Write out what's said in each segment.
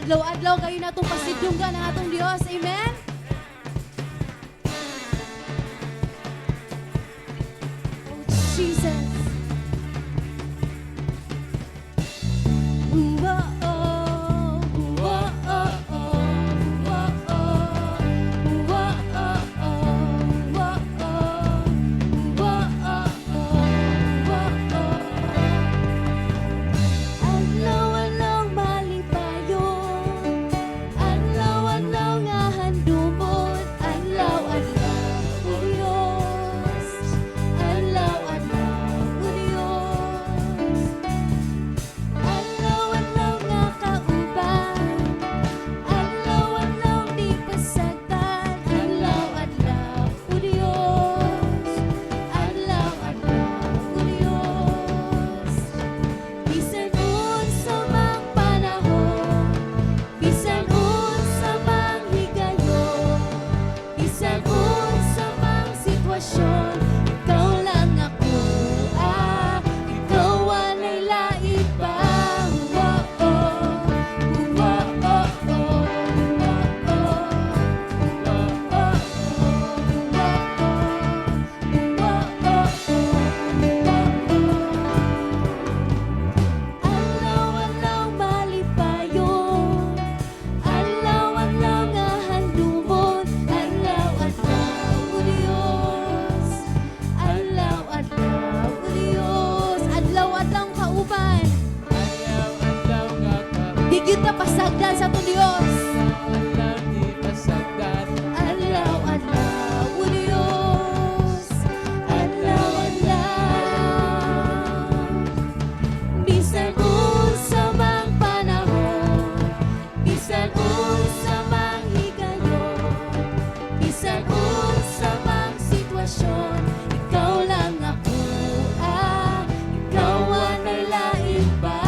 adlaw-adlaw kayo na itong pasidlunggan ng atong Diyos. Amen? Oh, Jesus. Higit na pasagdan sa itong Diyos. Adlaw-adlaw, o Diyos. Adlaw-adlaw. Bisan unsa mang panahon, bisan unsa mang higayon, bisan unsa mang sitwasyon, ikaw lang ako, ikaw anay lain pa.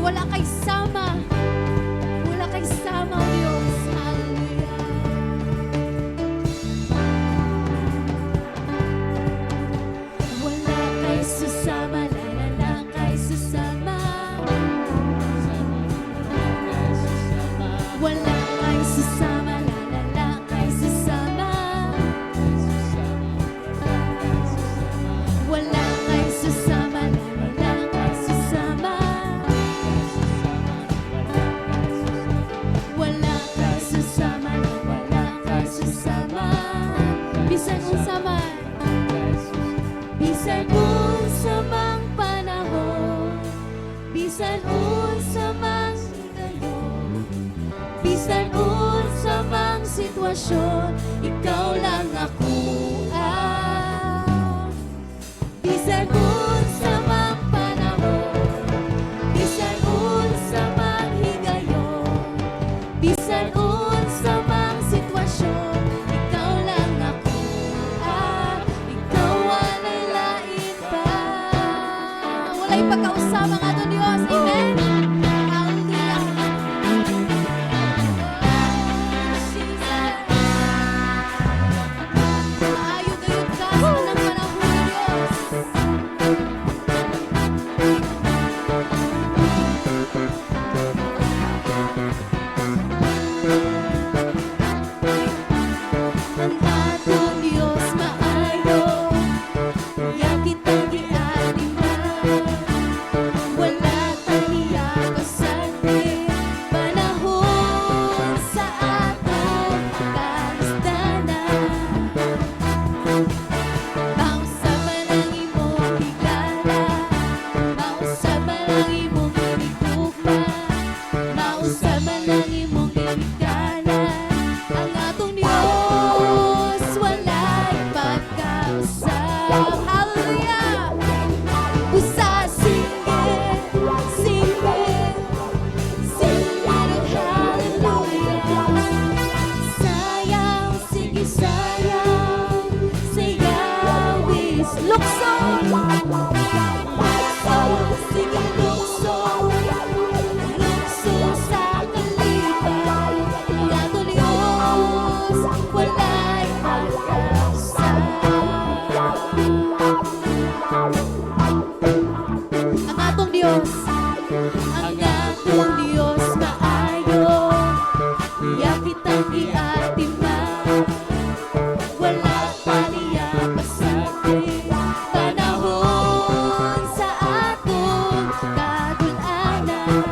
Wala kay sama. Wala kay sama, O Diyos. Hallelujah. Wala kay susama, lalala kay susama. Wala kay susama, lalala kay susama. Wala kay susama, lalala kay susama. Wala kay susama, wala kay susama. Bisan unsa man, bisan unsa mang panahon, bisan unsa mang higayon, bisan unsa mang sitwasyon, ikaw lang ako. Bisan unsa mang panahon, bisan unsa mang higayon, bisan unsa mang sitwasyon, ikaw lang ako, ikaw walay lain pa. Walay pagkausama nga doon Diyos, amen? Hallelujah. Jesus. Maayo gayud ka sa unang panahon, Diyos. Ang atong Diyos maayo, iya kitang gianiman. Wala tang iya Diyos. Ang atong Diyos maayo, iya kitang giatiman. Wala paliya pasagdi, panahon sa atong kagun-anan.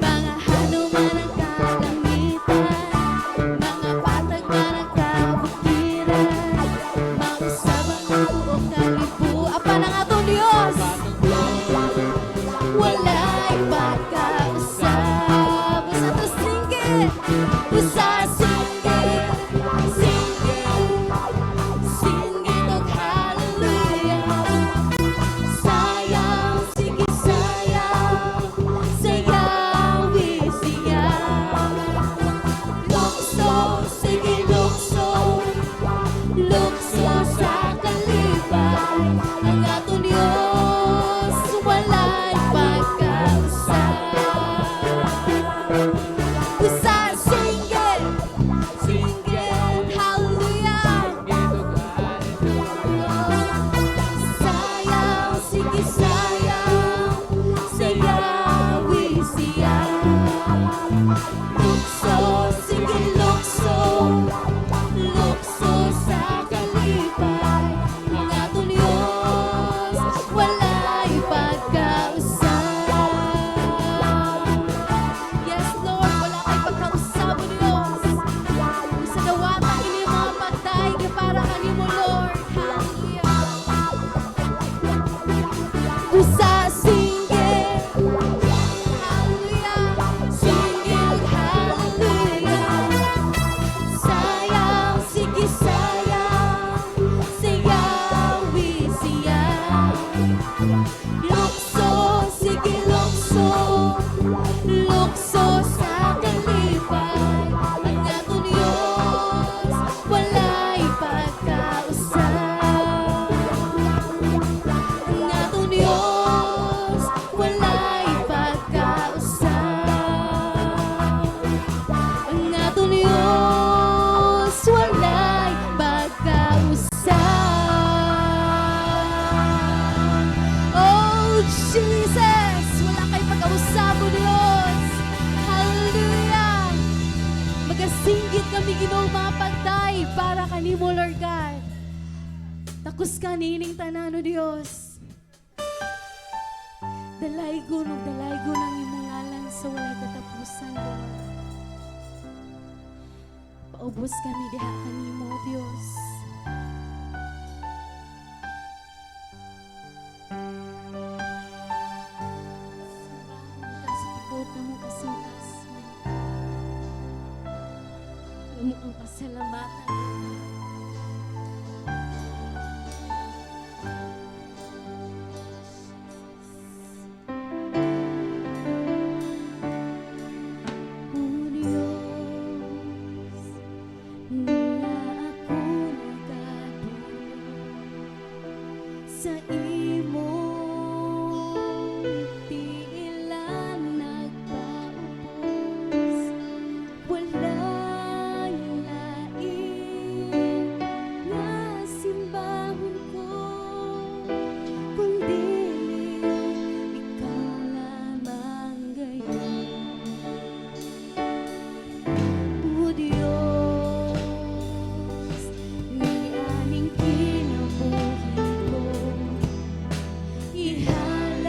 Mga hanuman ang kalangitan, mga patag man ang kabukiran, mausap ang buong kalibuan ng atong Diyos. Wala'y pagkausap. Usa to singgit, usa singgit, singgit, singgit og hallelujah. Sayaw, sige sayaw, sayawi siya. Lukso, sige lukso, lukso sa kalibay. Ang atong Diyos, wala'y pagkausap. Usa singgit, singgit, hallelujah. Sayaw, sige sayaw, sayawi siya. Lukso, sige lukso, lukso sa kalipay. Ang atong Diyos, wala'y pagkausap. Yes, Lord, wala kay pagkausap mo, Diyos. Sa dawata, ini mga pagdaig na para kanimo, Lord. Hallelujah. Usa singgit, hallelujah. Singgit, hallelujah. Sayaw, sige sayaw, sayawi siya. Lukso, sige lukso, lukso sa kalipay. Ang atong Diyos, wala'y pagkausap. Ang atong Diyos, wala'y pagkausap. Ang atong Diyos, wala'y pagkausap. Oh, Jesus! Wala kay pagkausap mo, Diyos. Hallelujah! Magasinggit kami Ginoong mga pagday para kanimo, Lord God. Takos ka nining tanan, o Diyos. Dalaygon o dalaygon ang imong ngalan sa walay katapusan, Lord. Paubos kami diha kanimo, Diyos. Sambahon ka sa tibok na mong kasingkas. Imo ang pasalamatan. O Diyos, niya ako nagatuloy sa imong tiilan nagpaubos. Wala'y lain nga simbahon ko, kundi ikaw lamang gayon. O Diyos, nianing kinabuhi ko, ihalad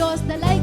Diyos. Dalay